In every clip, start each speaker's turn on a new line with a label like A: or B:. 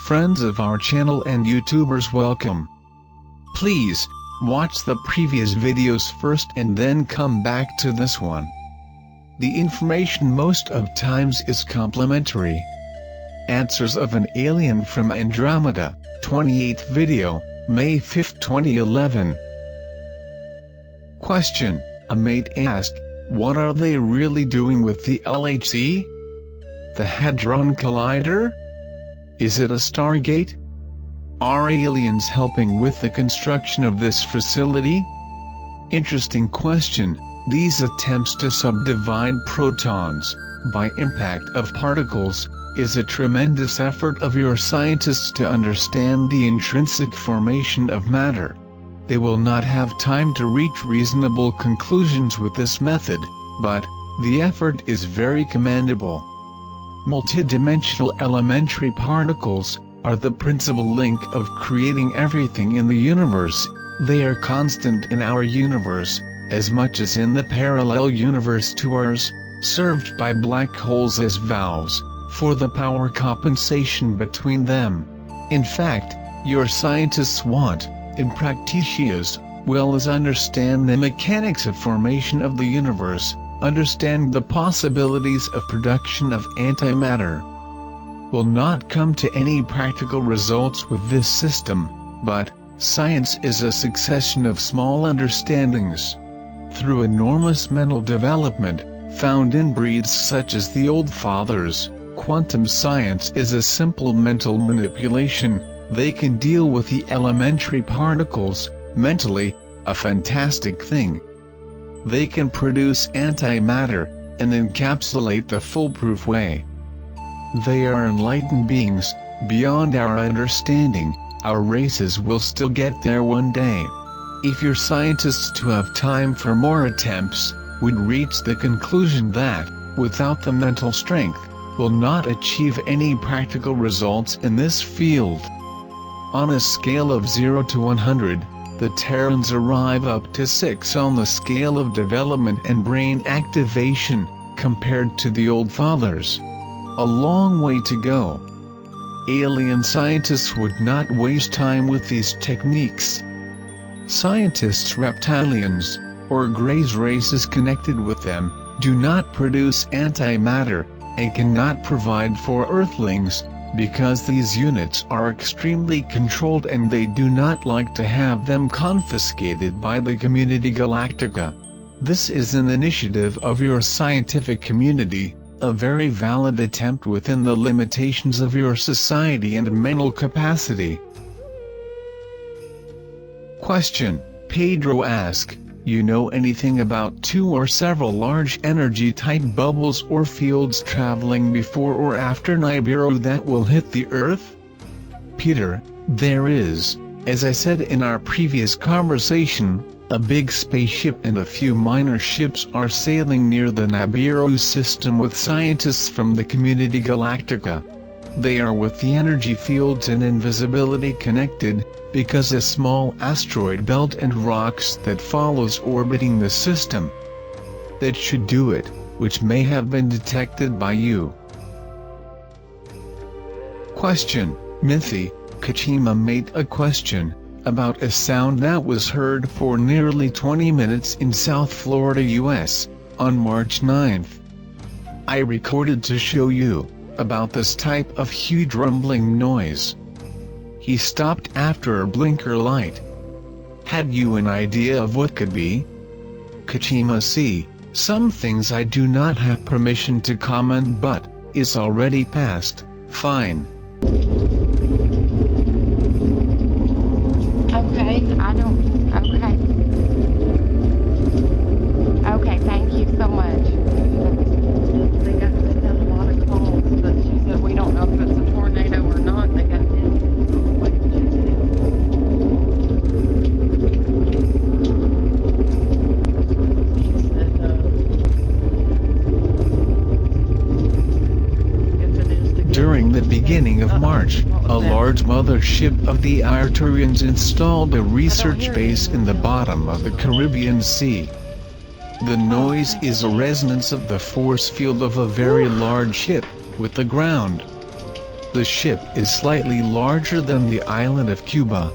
A: Friends of our channel and YouTubers, welcome. Please, watch the previous videos first and then come back to this one. The information most of times is complimentary. Answers of an alien from Andromeda, 28th video, May 5, 2011. Question: a mate asked, what are they really doing with the LHC? The Hadron Collider? Is it a Stargate? Are aliens helping with the construction of this facility? Interesting question. These attempts to subdivide protons, by impact of particles, is a tremendous effort of your scientists to understand the intrinsic formation of matter. They will not have time to reach reasonable conclusions with this method, but the effort is very commendable. Multidimensional elementary particles are the principal link of creating everything in the universe. They are constant in our universe, as much as in the parallel universe to ours, served by black holes as valves, for the power compensation between them. In fact, your scientists want, in practice, well as understand the mechanics of formation of the universe, understand the possibilities of production of antimatter. Will not come to any practical results with this system, but science is a succession of small understandings. Through enormous mental development, found in breeds such as the Old Fathers, quantum science is a simple mental manipulation. They can deal with the elementary particles, mentally, a fantastic thing. They can produce antimatter, and encapsulate the foolproof way. They are enlightened beings, beyond our understanding. Our races will still get there one day. If your scientists who have time for more attempts, would reach the conclusion that, without the mental strength, will not achieve any practical results in this field. On a scale of 0 to 100, the Terrans arrive up to 6 on the scale of development and brain activation, compared to the Old Fathers. A long way to go. Alien scientists would not waste time with these techniques. Scientists, reptilians, or Greys races connected with them, do not produce antimatter, and cannot provide for Earthlings, because these units are extremely controlled and they do not like to have them confiscated by the community Galactica. This is an initiative of your scientific community, a very valid attempt within the limitations of your society and mental capacity. Question: Pedro asked, you know anything about 2 or several large energy-type bubbles or fields traveling before or after Nibiru that will hit the Earth? Peter: there is, as I said in our previous conversation, a big spaceship and a few minor ships are sailing near the Nibiru system with scientists from the community Galactica. They are with the energy fields and invisibility connected, because a small asteroid belt and rocks that follows orbiting the system. That should do it, which may have been detected by you. Question: Mithy, Kachima made a question about a sound that was heard for nearly 20 minutes in South Florida, US, on March 9th. I recorded to show you about this type of huge rumbling noise. He stopped after a blinker light. Had you an idea of what could be? Kachima: see, some things I do not have permission to comment, but it's already past. Fine.
B: Okay, I don't, okay. Okay, thank you so much. They got a lot of calls, but she said we don't know if it's a tornado or not. They got
A: During the beginning of March, a large mothership of the Arcturians installed a research base in the bottom of the Caribbean Sea. The noise is a resonance of the force field of a very large ship, with the ground. The ship is slightly larger than the island of Cuba.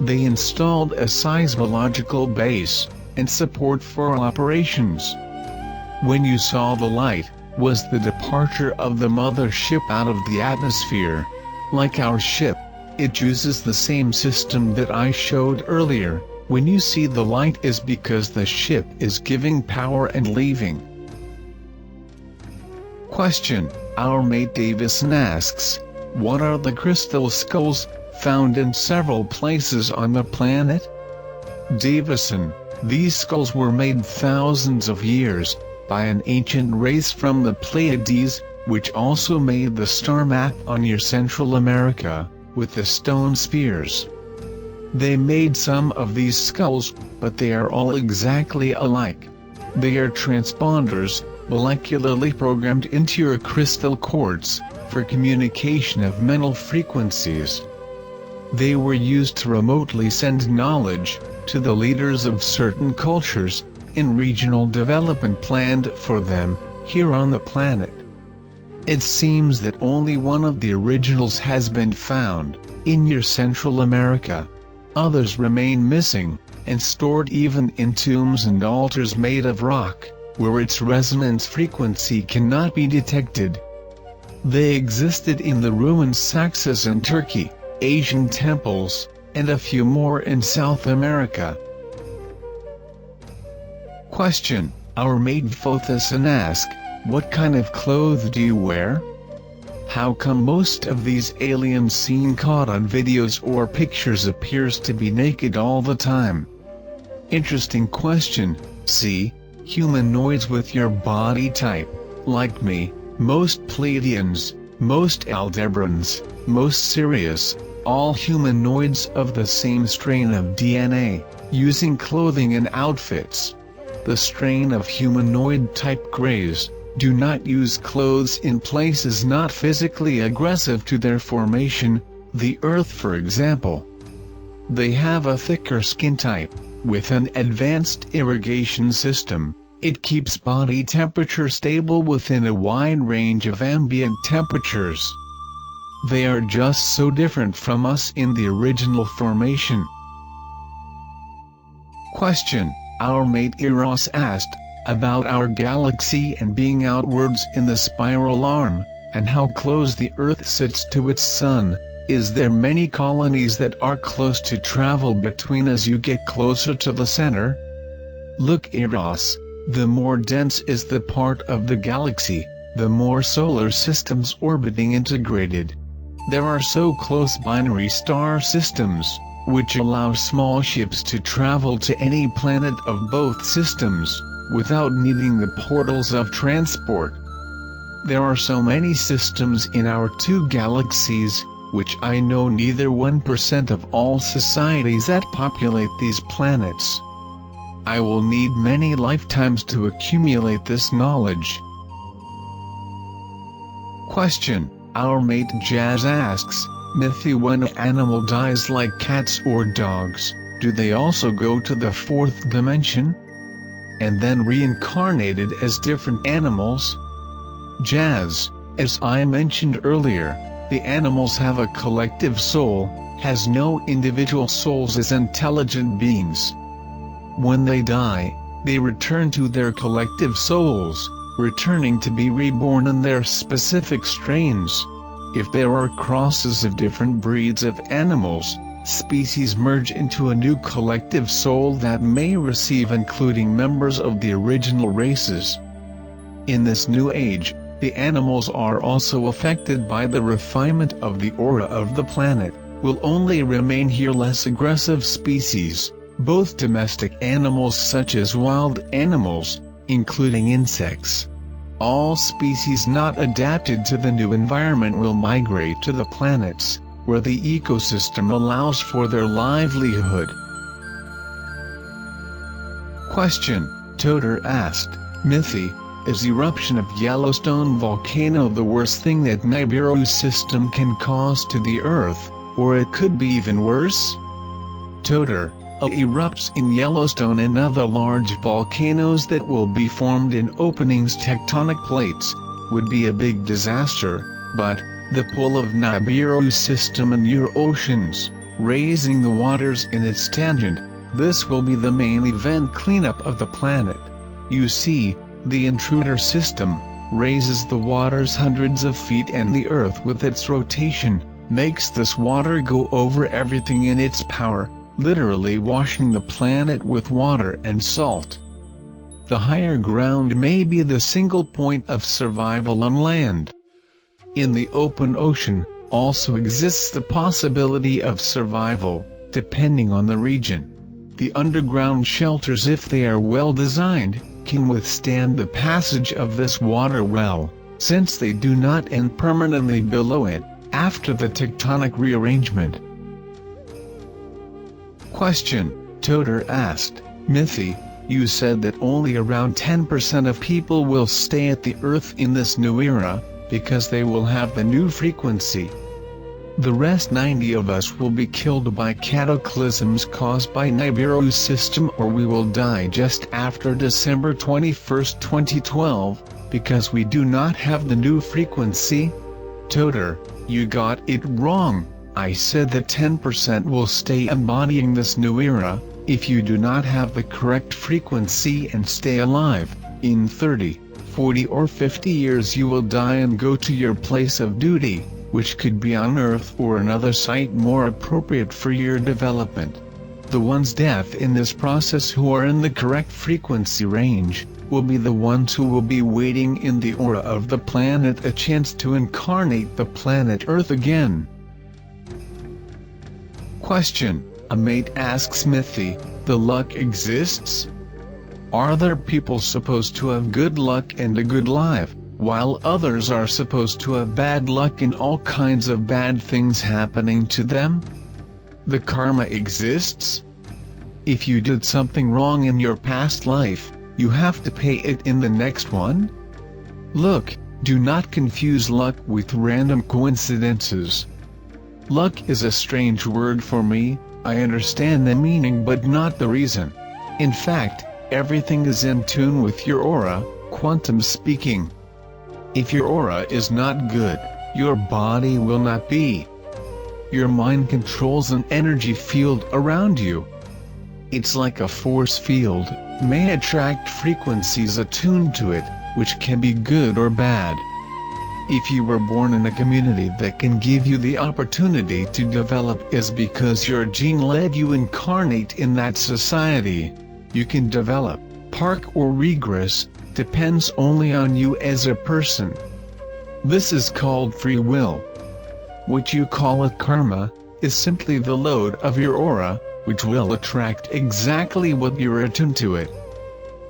A: They installed a seismological base and support for operations. When you saw the light, was the departure of the mother ship out of the atmosphere. Like our ship, it uses the same system that I showed earlier. When you see the light is because the ship is giving power and leaving. Question: Our mate Davison asks, what are the crystal skulls found in several places on the planet? Davison: these skulls were made thousands of years by an ancient race from the Pleiades, which also made the star map on your Central America, with the stone spheres. They made some of these skulls, but they are all exactly alike. They are transponders, molecularly programmed into your crystal quartz, for communication of mental frequencies. They were used to remotely send knowledge to the leaders of certain cultures, in regional development planned for them, here on the planet. It seems that only one of the originals has been found, in your Central America. Others remain missing, and stored even in tombs and altars made of rock, where its resonance frequency cannot be detected. They existed in the ruined Saxes in Turkey, Asian temples, and a few more in South America. Question: Our mate Fothison asks, what kind of clothes do you wear? How come most of these aliens seen caught on videos or pictures appears to be naked all the time? Interesting question. See, humanoids with your body type, like me, most Pleiadians, most Aldebarans, most Sirius, all humanoids of the same strain of DNA, using clothing and outfits. The strain of humanoid type Greys do not use clothes in places not physically aggressive to their formation, the Earth for example. They have a thicker skin type, with an advanced irrigation system. It keeps body temperature stable within a wide range of ambient temperatures. They are just so different from us in the original formation. Question: Our mate Eros asked, about our galaxy and being outwards in the spiral arm, and how close the Earth sits to its sun. Is there many colonies that are close to travel between as you get closer to the center? Look Eros, the more dense is the part of the galaxy, the more solar systems orbiting integrated. There are so close binary star systems, which allow small ships to travel to any planet of both systems, without needing the portals of transport. There are so many systems in our two galaxies, which I know neither 1% of all societies that populate these planets. I will need many lifetimes to accumulate this knowledge. Question: Our mate Jazz asks, Mithy, when an animal dies like cats or dogs, do they also go to the fourth dimension? And then reincarnated as different animals? Jazz, as I mentioned earlier, the animals have a collective soul, has no individual souls as intelligent beings. When they die, they return to their collective souls, returning to be reborn in their specific strains. If there are crosses of different breeds of animals, species merge into a new collective soul that may receive including members of the original races. In this new age, the animals are also affected by the refinement of the aura of the planet, will only remain here less aggressive species, both domestic animals such as wild animals, including insects. All species not adapted to the new environment will migrate to the planets, where the ecosystem allows for their livelihood. Question: Toter asked, Mithy, is eruption of Yellowstone volcano the worst thing that Nibiru system can cause to the Earth, or it could be even worse? Toter: erupts in Yellowstone and other large volcanoes that will be formed in openings tectonic plates, would be a big disaster, but, the pull of Nibiru's system and your oceans, raising the waters in its tangent. This will be the main event cleanup of the planet. You see, the intruder system raises the waters hundreds of feet, and the Earth with its rotation makes this water go over everything in its power, literally washing the planet with water and salt. The higher ground may be the single point of survival on land. In the open ocean also exists the possibility of survival, depending on the region. The underground shelters, if they are well designed, can withstand the passage of this water well, since they do not end permanently below it after the tectonic rearrangement. Question: Toter asked, Mithy, you said that only around 10% of people will stay at the Earth in this new era, because they will have the new frequency. The rest 90 of us will be killed by cataclysms caused by Nibiru's system, or we will die just after December 21, 2012, because we do not have the new frequency? Toter, you got it wrong. I said that 10% will stay embodying this new era. If you do not have the correct frequency and stay alive, in 30, 40 or 50 years you will die and go to your place of duty, which could be on Earth or another site more appropriate for your development. The ones death in this process who are in the correct frequency range, will be the ones who will be waiting in the aura of the planet a chance to incarnate the planet Earth again. Question: a mate asks Mithy, the luck exists? Are there people supposed to have good luck and a good life, while others are supposed to have bad luck and all kinds of bad things happening to them? The karma exists? If you did something wrong in your past life, you have to pay it in the next one? Look, do not confuse luck with random coincidences. Luck is a strange word for me. I understand the meaning but not the reason. In fact, everything is in tune with your aura, quantum speaking. If your aura is not good, your body will not be. Your mind controls an energy field around you. It's like a force field, may attract frequencies attuned to it, which can be good or bad. If you were born in a community that can give you the opportunity to develop is because your gene led you incarnate in that society. You can develop, park or regress, depends only on you as a person. This is called free will. What you call it karma, is simply the load of your aura, which will attract exactly what you're attuned to it.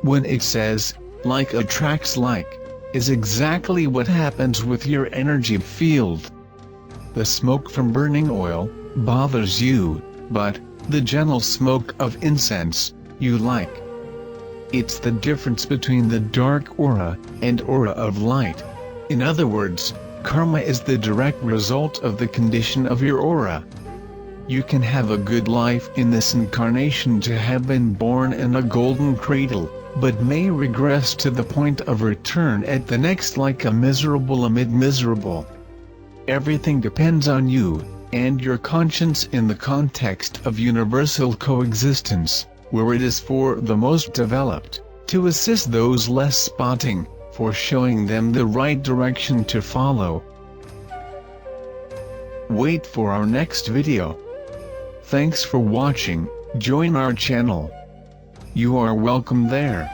A: When it says, like attracts like, is exactly what happens with your energy field. The smoke from burning oil bothers you, but the gentle smoke of incense you like. It's the difference between the dark aura and aura of light. In other words, karma is the direct result of the condition of your aura. You can have a good life in this incarnation to have been born in a golden cradle, but may regress to the point of return at the next like a miserable amid miserable. Everything depends on you, and your conscience in the context of universal coexistence, where it is for the most developed, to assist those less spotting, for showing them the right direction to follow. Wait for our next video. Thanks for watching, join our channel. You are welcome there.